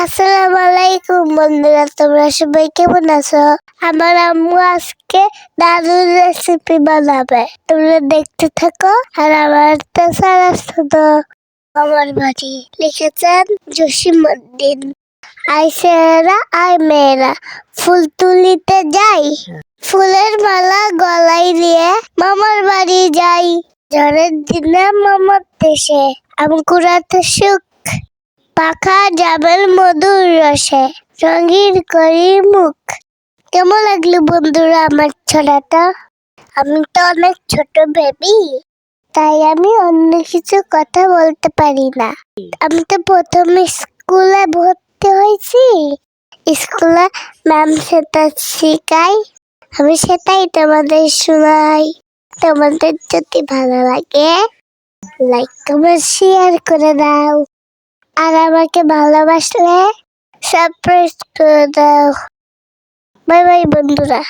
আসসালামু আলাইকুম বন্ধুরা, তোমরা সবাই কেমন আছো? আমার আম্মু আজকে দারুণ রেসিপি বানাবে, তোমরা দেখতে থাকো। আর আমার তো সারাস্তো আমার বাড়ি লিখেছেন জসিমউদ্দিন। আই ছেলেরা আই মেয়েরা ফুল তুলিতে যাই, ফুলের মালা গলায় দিয়ে মামার বাড়ি যাই। ঝড়ের দিনে মামার দেশে আম কুড়াতে সুখ, পাখা যাবেল মধুর রসে রঙিন করি মুখ। কেমন লাগলো বন্ধুরা আমার ছড়াটা? আমি তো অনেক ছোট বেবি, তাই আমি অন্য কিছু কথা বলতে পারি না। আমি তো প্রথমে স্কুলে ভর্তি হয়েছি, স্কুলে ম্যাম সেটা শেখাই, আমি সেটাই তোমাদের শোনাই। তোমাদের যদি ভালো লাগে লাইক কমেন্ট শেয়ার করে দাও, আর আমাকে ভালোবাসলে সাবস্ক্রাইব করে দাও। বাই বাই বন্ধুরা।